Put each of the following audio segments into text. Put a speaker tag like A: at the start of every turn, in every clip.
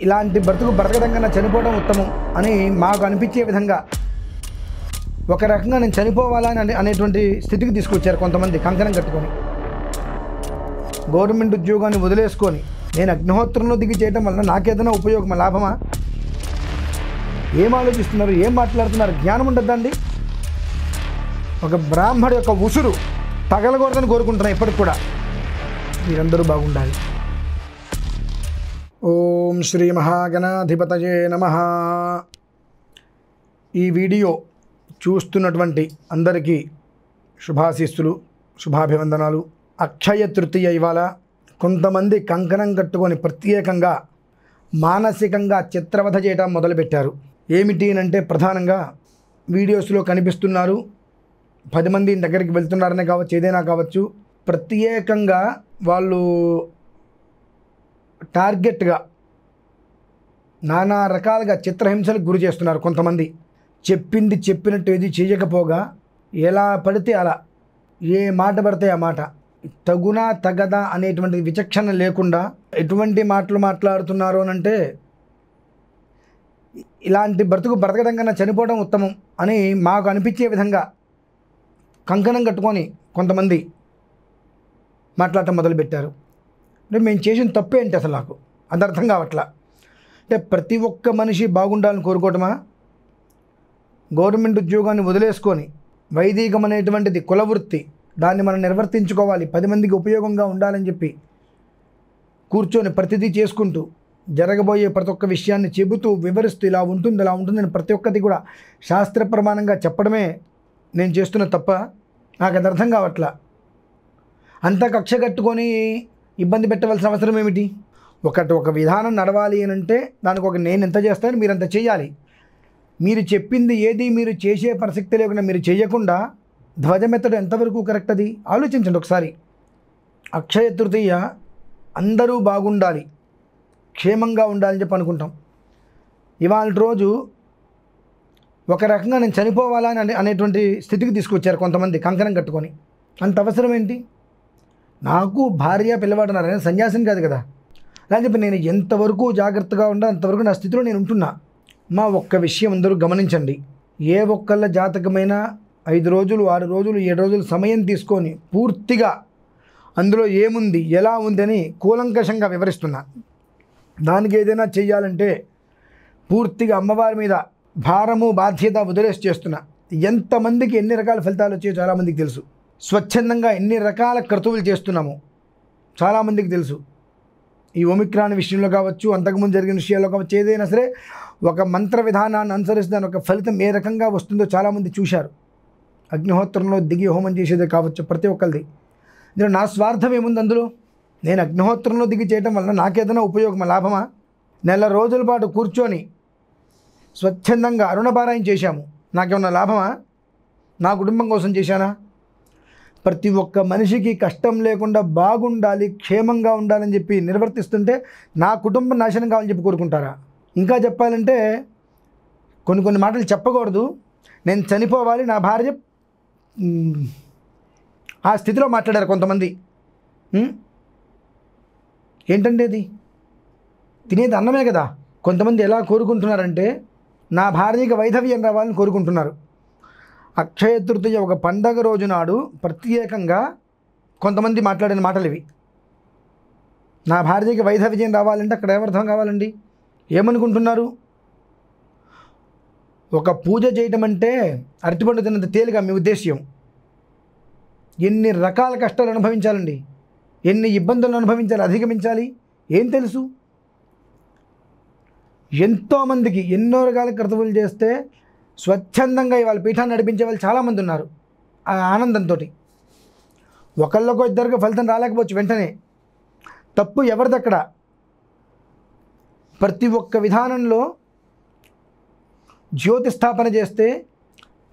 A: ఇలాంటి బ్రతుకు బ్రతకడం కన్నా చనిపోవడం ఉత్తమం అని మాకు అనిపించే విధంగా ఒక రకంగా నేను చనిపోవాలని అనేటువంటి స్థితికి తీసుకొచ్చారు కొంతమంది కంకణం కట్టుకొని. గవర్నమెంట్ ఉద్యోగాన్ని వదిలేసుకొని నేను అగ్నిహోత్రంలో దిగి చేయడం వలన నాకేదైనా ఉపయోగమా, లాభమా? ఏం ఆలోచిస్తున్నారు, ఏం మాట్లాడుతున్నారు? జ్ఞానం ఉండద్దండి? ఒక బ్రాహ్మడు యొక్క ఉసురు తగలకూడదని కోరుకుంటున్నా ఇప్పటికి కూడా. మీరందరూ బాగుండాలి. ఓం శ్రీ మహాగణాధిపతయే నమః. ఈ వీడియో చూస్తున్నటువంటి అందరికీ శుభాశీస్సులు, శుభాభివందనాలు. అక్షయ తృతీయ ఇవాళ కొంతమంది కంకణం కట్టుకొని ప్రత్యేకంగా మానసికంగా చిత్రవధ చేయడం మొదలుపెట్టారు. ఏమిటి అంటే ప్రధానంగా వీడియోస్లో కనిపిస్తున్నారు, 10 మంది దగ్గరికి వెళ్తున్నారనే కావచ్చు, ఏదైనా కావచ్చు, ప్రత్యేకంగా వాళ్ళు టార్గెట్గా నానా రకాలుగా చిత్రహింసలకు గురి చేస్తున్నారు. కొంతమంది చెప్పింది చెప్పినట్టు ఏది చేయకపోగా ఎలా పడితే అలా, ఏ మాట పడితే ఆ మాట, తగునా తగదా అనేటువంటి విచక్షణ లేకుండా ఎటువంటి మాటలు మాట్లాడుతున్నారు అనంటే ఇలాంటి బ్రతుకు బ్రతకడం కన్నా చనిపోవడం ఉత్తమం అని మాకు అనిపించే విధంగా కంకణం కట్టుకొని కొంతమంది మాట్లాడటం మొదలుపెట్టారు. అంటే మేము చేసిన తప్పే ఏంటి అసలు నాకు అది అర్థం కావట్లా. అంటే ప్రతి ఒక్క మనిషి బాగుండాలని కోరుకోవటమా? గవర్నమెంట్ ఉద్యోగాన్ని వదిలేసుకొని వైదికం అనేటువంటిది కులవృత్తి, దాన్ని మనం నిర్వర్తించుకోవాలి, 10 మందికి ఉపయోగంగా ఉండాలని చెప్పి కూర్చొని ప్రతిదీ చేసుకుంటూ జరగబోయే ప్రతి ఒక్క విషయాన్ని చెబుతూ వివరిస్తూ ఇలా ఉంటుంది అలా ఉంటుందని ప్రతి ఒక్కటి కూడా శాస్త్ర ప్రమాణంగా చెప్పడమే నేను చేస్తున్న తప్ప. నాకు అది అర్థం కావట్లా. అంత కక్ష కట్టుకొని ఇబ్బంది పెట్టవలసిన అవసరం ఏమిటి? ఒక విధానం నడవాలి అని అంటే దానికి నేను ఎంత చేస్తాను, మీరు అంత చేయాలి. మీరు చెప్పింది ఏది మీరు చేసే ప్రసక్తి లేకుండా మీరు చేయకుండా ధ్వజమెత్తడం ఎంతవరకు కరెక్ట్? అది ఆలోచించండి ఒకసారి. అక్షయ తృతీయ అందరూ బాగుండాలి, క్షేమంగా ఉండాలని చెప్పి అనుకుంటాం. ఇవాళ రోజు ఒక రకంగా నేను చనిపోవాలని అనేటువంటి స్థితికి తీసుకొచ్చారు కొంతమంది కంకణం కట్టుకొని. అంత అవసరం ఏంటి? నాకు భార్య పిల్లవాడు ఉన్నారు, నేను సన్యాసిని కాదు కదా. అని చెప్పి నేను ఎంతవరకు జాగ్రత్తగా ఉండాలి అంతవరకు నా స్థితిలో నేను ఉంటున్నా. మా ఒక్క విషయం అందరూ గమనించండి. ఏ ఒక్కళ్ళ జాతకమైనా 5 రోజులు 6 రోజులు 7 రోజులు సమయం తీసుకొని పూర్తిగా అందులో ఏముంది ఎలా ఉంది అని కూలంకషంగా వివరిస్తున్నా. దానికి ఏదైనా చెయ్యాలంటే పూర్తిగా అమ్మవారి మీద భారము బాధ్యత వదిలేసి చేస్తున్నా. ఎంతమందికి ఎన్ని రకాల ఫలితాలు వచ్చాయో చాలామందికి తెలుసు. స్వచ్ఛందంగా ఎన్ని రకాల క్రతువులు చేస్తున్నాము చాలామందికి తెలుసు. ఈ ఒమిక్రాన్ విషయంలో కావచ్చు, అంతకుముందు జరిగిన విషయాల్లో కావచ్చు, ఏదైనా సరే ఒక మంత్ర విధానాన్ని అనుసరిస్తే దాని ఒక ఫలితం ఏ రకంగా వస్తుందో చాలామంది చూశారు. అగ్నిహోత్రంలో దిగి హోమం చేసేదే కావచ్చు, ప్రతి ఒక్కరిది. నేను నా స్వార్థం ఏముంది అందులో? నేను అగ్నిహోత్రంలో దిగి చేయడం వలన నాకేదైనా ఉపయోగమా, లాభమా? నెల రోజుల పాటు కూర్చొని స్వచ్ఛందంగా అరుణపారాయణ చేశాము, నాకేమన్నా లాభమా? నా కుటుంబం కోసం చేశానా? ప్రతి ఒక్క మనిషికి కష్టం లేకుండా బాగుండాలి, క్షేమంగా ఉండాలని చెప్పి నిర్వర్తిస్తుంటే నా కుటుంబం నాశనం కావాలని చెప్పి కోరుకుంటారా? ఇంకా చెప్పాలంటే కొన్ని మాటలు చెప్పకూడదు. నేను చనిపోవాలి, నా భార్య ఆ స్థితిలో మాట్లాడారు కొంతమంది. ఏంటంటే అది తినేది అన్నమే కదా. కొంతమంది ఎలా కోరుకుంటున్నారంటే నా భార్యకి వైధవ్యం రావాలని కోరుకుంటున్నారు. అక్షయ తృతీయ ఒక పండగ రోజు నాడు ప్రత్యేకంగా కొంతమంది మాట్లాడిన మాటలు ఇవి. నా భార్యకి వైధవ్యం రావాలంటే అక్కడ ఏమర్థం కావాలండి? ఏమనుకుంటున్నారు? ఒక పూజ చేయటం అంటే అరటిపండు తిన్నంత తేలిక మీ ఉద్దేశ్యం? ఎన్ని రకాల కష్టాలు అనుభవించాలండి, ఎన్ని ఇబ్బందులు అనుభవించాలి, అధిగమించాలి, ఏం తెలుసు? ఎంతోమందికి ఎన్నో రకాల క్రతువులు చేస్తే స్వచ్ఛందంగా ఇవాళ పీఠాన్ని నడిపించే వాళ్ళు చాలామంది ఉన్నారు. ఆ ఆనందంతో ఒకళ్ళకో ఇద్దరికో ఫలితం రాలేకపోవచ్చు వెంటనే. తప్పు ఎవరిదక్కడ? ప్రతి ఒక్క విధానంలో జ్యోతి స్థాపన చేస్తే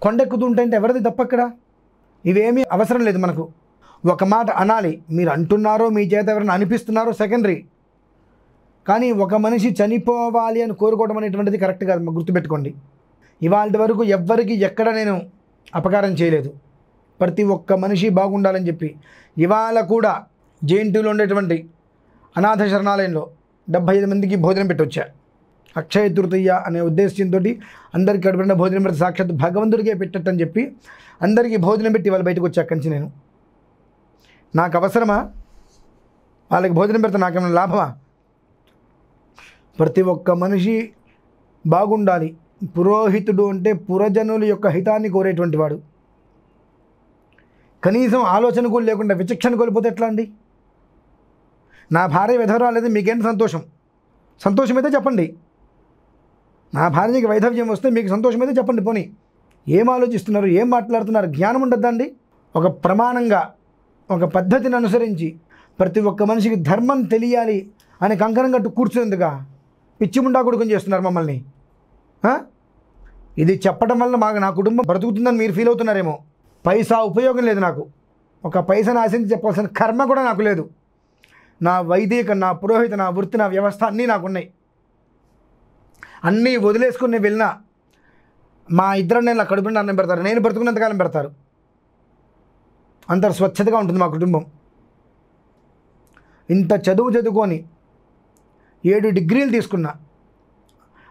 A: కొండెక్కుతుంటే ఎవరిది తప్పక్కడ? ఇవేమీ అవసరం లేదు మనకు. ఒక మాట అనాలి, మీరు అంటున్నారో మీ చేత ఎవరైనా అనిపిస్తున్నారో సెకండరీ, కానీ ఒక మనిషి చనిపోవాలి అని కోరుకోవడం అనేటువంటిది కరెక్ట్ కాదు, గుర్తుపెట్టుకోండి. ఇవాళ వరకు ఎవ్వరికి ఎక్కడ నేను అపకారం చేయలేదు. ప్రతి ఒక్క మనిషి బాగుండాలని చెప్పి ఇవాళ కూడా జేఎన్టీయూలో ఉండేటువంటి అనాథ శరణాలయంలో 75 మందికి భోజనం పెట్టొచ్చా. అక్షయ తృతీయ అనే ఉద్దేశంతో అందరికీ కడుపున భోజనం పెడితే సాక్షాత్ భగవంతుడికే పెట్టట్టని చెప్పి అందరికీ భోజనం పెట్టి వాళ్ళు బయటకు వచ్చి అక్కడి నుంచి నేను నాకు అవసరమా? వాళ్ళకి భోజనం పెడితే నాకేమైనా లాభమా? ప్రతి ఒక్క మనిషి బాగుండాలి. పురోహితుడు అంటే పురజనుల యొక్క హితాన్ని కోరేటువంటి వాడు. కనీసం ఆలోచన కూడా లేకుండా విచక్షణ కోల్పోతే ఎట్లా అండి? నా భార్య విధవరాలేదు, మీకేంటి సంతోషం? సంతోషమైతే చెప్పండి. నా భార్యకి వైధవ్యం వస్తే మీకు సంతోషమైతే చెప్పండి. పోనీ ఏం ఆలోచిస్తున్నారు, ఏం మాట్లాడుతున్నారు? జ్ఞానం ఉండద్దండి? ఒక ప్రమాణంగా ఒక పద్ధతిని అనుసరించి ప్రతి ఒక్క మనిషికి ధర్మం తెలియాలి అని కంకణం కట్టు కూర్చునేందుగా పిచ్చి ముండా కొడుకుని చేస్తున్నారు మమ్మల్ని. ఇది చెప్పడం వల్ల నా కుటుంబం బ్రతుకుతుందని మీరు ఫీల్ అవుతున్నారేమో. పైసా ఉపయోగం లేదు నాకు. ఒక పైసాను ఆశించి చెప్పాల్సిన కర్మ కూడా నాకు లేదు. నా వైదిక, నా పురోహిత, నా వృత్తి, నా వ్యవస్థ అన్నీ నాకున్నాయి. అన్నీ వదిలేసుకుని వెళ్ళినా మా ఇద్దరు నేను కడుపున అన్నం పెడతారు, నేను బ్రతుకున్నంతకాలం పెడతారు. అంత స్వచ్ఛతగా ఉంటుంది మా కుటుంబం. ఇంత చదువు చదువుకొని 7 డిగ్రీలు తీసుకున్నా,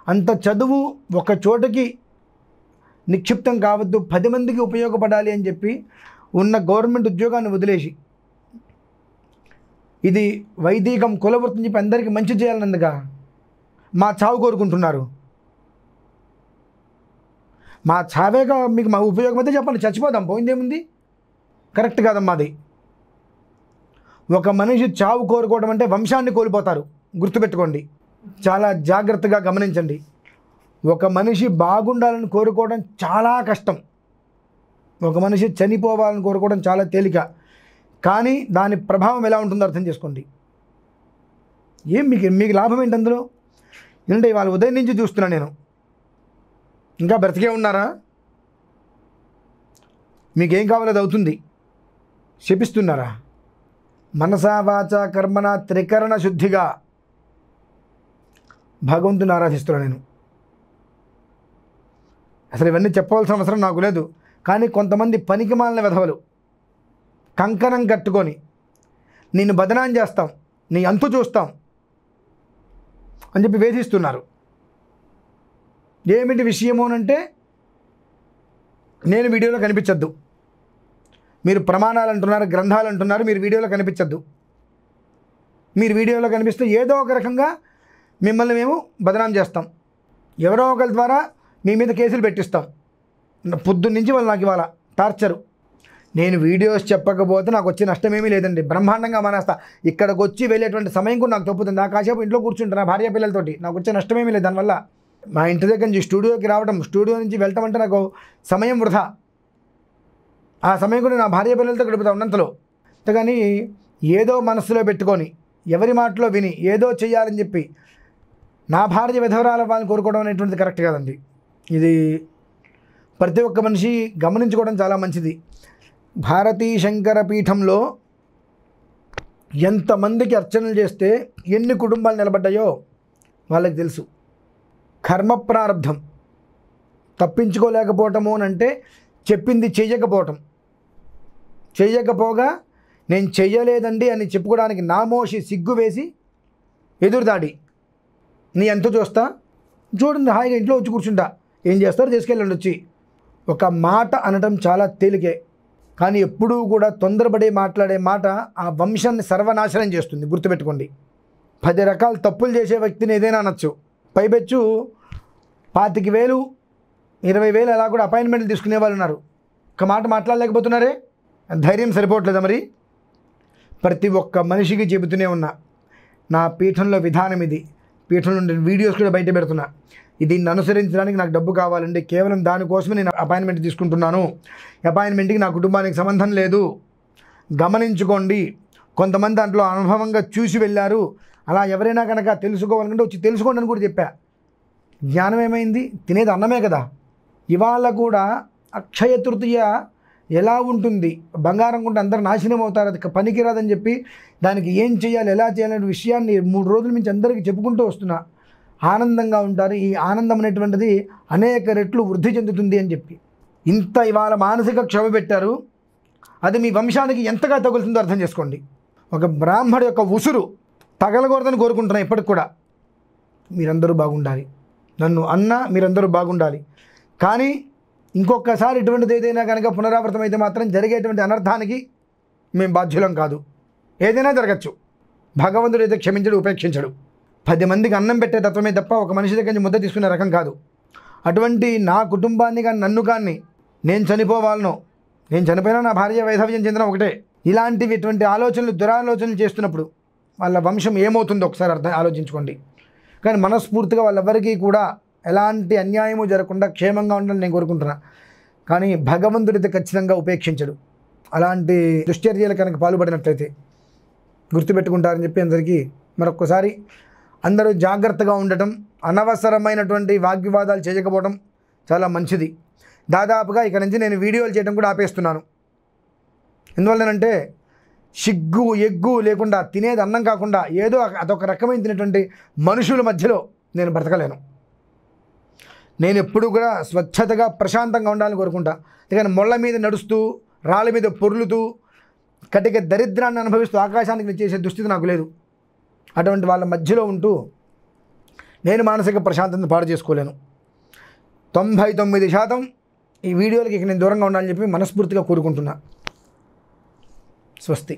A: అంత చదువు ఒక చోటకి నిక్షిప్తం కావద్దు, 10 మందికి ఉపయోగపడాలి అని చెప్పి ఉన్న గవర్నమెంట్ ఉద్యోగాన్ని వదిలేసి ఇది వైదికం కులవృత్తిని చెప్పి అందరికీ మంచి చేయాలన్నందుగా మా చావు కోరుకుంటున్నారు. మా చావేగా మీకు మా ఉపయోగం అయితే చెప్పండి, చచ్చిపోదాం, పోయిందేముంది? కరెక్ట్ కాదమ్మా అది. ఒక మనిషి చావు కోరుకోవడం అంటే వంశాన్ని కోల్పోతారు, గుర్తుపెట్టుకోండి. చాలా జాగ్రత్తగా గమనించండి. ఒక మనిషి బాగుండాలని కోరుకోవడం చాలా కష్టం. ఒక మనిషి చనిపోవాలని కోరుకోవడం చాలా తేలిక. కానీ దాని ప్రభావం ఎలా ఉంటుందో అర్థం చేసుకోండి. మీకు లాభం ఏంటి అందులో? ఎందుకంటే ఇవాళ ఉదయం నుంచి చూస్తున్నాను నేను, ఇంకా బ్రతికే ఉన్నారా? మీకేం కావాలో అది అవుతుంది. శపిస్తున్నారా? మనసా వాచ కర్మణ త్రికరణ శుద్ధిగా భగవంతుని ఆరాధిస్తున్నాను నేను. అసలు ఇవన్నీ చెప్పవలసిన అవసరం నాకు లేదు. కానీ కొంతమంది పనికిమాలిన వెధవలు కంకణం కట్టుకొని నిన్ను బదనాం చేస్తాం, నీ అంతు చూస్తాం అని చెప్పి వేధిస్తున్నారు. ఏమిటి విషయము అంటే, నేను వీడియోలో కనిపించద్దు, మీరు ప్రమాణాలు అంటున్నారు, గ్రంథాలు అంటున్నారు, మీరు వీడియోలో కనిపించద్దు. మీరు వీడియోలో కనిపిస్తే ఏదో ఒక రకంగా మిమ్మల్ని మేము బదనాం చేస్తాం, ఎవరో ఒకరి ద్వారా మీ మీద కేసులు పెట్టిస్తాం. పొద్దున్న నుంచి వాళ్ళు నాకు ఇవాళ టార్చరు. నేను వీడియోస్ చెప్పకపోతే నాకు వచ్చే నష్టమేమీ లేదండి, బ్రహ్మాండంగా మానేస్తా. ఇక్కడికి వచ్చి వెళ్ళేటువంటి సమయం కూడా నాకు తప్పుతుంది. నాకు కాసేపు ఇంట్లో కూర్చుంటాను భార్య పిల్లలతోటి, నాకు వచ్చే నష్టమేమీ లేదు దానివల్ల. మా ఇంటి దగ్గర నుంచి స్టూడియోకి రావడం, స్టూడియో నుంచి వెళ్తాం అంటే నాకు సమయం వృధా. ఆ సమయం కూడా నా భార్య పిల్లలతో గడుపుతా ఉన్నంతలో. అంతేగాని ఏదో మనస్సులో పెట్టుకొని ఎవరి మాటలో విని ఏదో చెయ్యాలని చెప్పి నా భార్య విధవరాల వాళ్ళని కోరుకోవడం అనేటువంటిది కరెక్ట్ కాదండి. ఇది ప్రతి ఒక్క మనిషి గమనించుకోవడం చాలా మంచిది. భారతీ శంకర పీఠంలో ఎంతమందికి అర్చనలు చేస్తే ఎన్ని కుటుంబాలు నిలబడ్డాయో వాళ్ళకి తెలుసు. కర్మ ప్రారంధం తప్పించుకోలేకపోవటము అని అంటే చెప్పింది చెయ్యకపోవటం, చెయ్యకపోగా నేను చెయ్యలేదండి అని చెప్పుకోవడానికి నామోషి సిగ్గు వేసి ఎదురుదాడి, నీ ఎంత చూస్తా చూడండి, హాయిగా ఇంట్లో వచ్చి కూర్చుంటా, ఏం చేస్తారో తీసుకెళ్ళండి వచ్చి. ఒక మాట అనడం చాలా తేలికే, కానీ ఎప్పుడూ కూడా తొందరపడి మాట్లాడే మాట ఆ వంశాన్ని సర్వనాశనం చేస్తుంది, గుర్తుపెట్టుకోండి. 10 రకాల తప్పులు చేసే వ్యక్తిని ఏదైనా అనొచ్చు, పైపెచ్చు 25,000 20,000 అలా కూడా అపాయింట్మెంట్లు తీసుకునే వాళ్ళు ఉన్నారు. ఒక మాట మాట్లాడలేకపోతున్నారే, ధైర్యం సరిపోవట్లేదా? మరి ప్రతి ఒక్క మనిషికి చెబుతూనే ఉన్నా, నా పీఠంలో విధానం ఇది, పీఠం నుండి వీడియోస్ కూడా బయట పెడుతున్నా. దీన్ని అనుసరించడానికి నాకు డబ్బు కావాలండి, కేవలం దానికోసమే నేను అపాయింట్మెంట్ తీసుకుంటున్నాను. అపాయింట్మెంట్కి నా కుటుంబానికి సంబంధం లేదు. గమనించుకోండి. కొంతమంది దాంట్లో అనుభవంగా చూసి వెళ్ళారు. అలా ఎవరైనా కనుక తెలుసుకోవాలంటే వచ్చి తెలుసుకోండి అని కూడా చెప్పా. జ్ఞానం ఏమైంది? తినేది అన్నమే కదా. ఇవాళ కూడా అక్షయ తృతీయ ఎలా ఉంటుంది, బంగారం కొంటే అందరూ నాశనం అవుతారు, అది పనికిరాదని చెప్పి దానికి ఏం చేయాలి, ఎలా చేయాలనే విషయాన్ని 3 రోజుల నుంచి అందరికీ చెప్పుకుంటూ వస్తున్నా. ఆనందంగా ఉంటారు, ఈ ఆనందం అనేటువంటిది అనేక రెట్లు వృద్ధి చెందుతుంది అని చెప్పి ఇంత ఇవాళ మానసిక క్షోభ పెట్టారు. అది మీ వంశానికి ఎంతగా తగులుతుందో అర్థం చేసుకోండి. ఒక బ్రాహ్మడు యొక్క ఉసురు తగలకూడదని కోరుకుంటున్నా. ఇప్పటికి కూడా మీరందరూ బాగుండాలి, నన్ను అన్న మీరందరూ బాగుండాలి. కానీ ఇంకొకసారి ఇటువంటిది ఏదైనా కనుక పునరావృతం అయితే మాత్రం జరిగేటువంటి అనర్థానికి మేము బాధ్యులం కాదు. ఏదైనా జరగచ్చు. భగవంతుడు అయితే క్షమించడు, ఉపేక్షించడు. 10 మందికి అన్నం పెట్టే తత్వమే తప్ప ఒక మనిషి దగ్గర నుంచి ముద్ద తీసుకునే రకం కాదు. అటువంటి నా కుటుంబాన్ని కానీ నన్ను కానీ నేను చనిపోవాలనో, నేను చనిపోయినా నా భార్య వైధవ్యం చెందిన ఒకటే, ఇలాంటివి ఇటువంటి ఆలోచనలు దురాలోచనలు చేస్తున్నప్పుడు వాళ్ళ వంశం ఏమవుతుందో ఒకసారి ఆలోచించుకోండి. కానీ మనస్ఫూర్తిగా వాళ్ళెవ్వరికీ కూడా ఎలాంటి అన్యాయము జరగకుండా క్షేమంగా ఉండాలని నేను కోరుకుంటున్నా. కానీ భగవంతుడితే ఖచ్చితంగా ఉపేక్షించడు. అలాంటి దుశ్చర్యలు కనుక పాల్పడినట్లయితే గుర్తుపెట్టుకుంటారని చెప్పి అందరికీ మరొక్కసారి అందరూ జాగ్రత్తగా ఉండటం, అనవసరమైనటువంటి వాగ్వివాదాలు చేయకపోవడం చాలా మంచిది. దాదాపుగా ఇక నుంచి నేను వీడియోలు చేయడం కూడా ఆపేస్తున్నాను. ఎందువల్లనంటే సిగ్గు ఎగ్గు లేకుండా తినేది అన్నం కాకుండా ఏదో అదొక రకమైన తినేటువంటి మనుషుల మధ్యలో నేను బ్రతకలేను. నేను ఎప్పుడు కూడా స్వచ్ఛతగా ప్రశాంతంగా ఉండాలని కోరుకుంటా. కానీ మొళ్ళ మీద నడుస్తూ రాళ్ళ మీద పొర్లుతూ కటిక దరిద్రాన్ని అనుభవిస్తూ ఆకాశానికి చేసే దుస్థితి నాకు లేదు. అటువంటి వాళ్ళ మధ్యలో ఉంటూ నేను మానసిక ప్రశాంతతను పాడు చేసుకోలేను. 99% ఈ వీడియోలకి ఇక నేను దూరంగా ఉండాలని చెప్పి మనస్ఫూర్తిగా కోరుకుంటున్నా. స్వస్తి.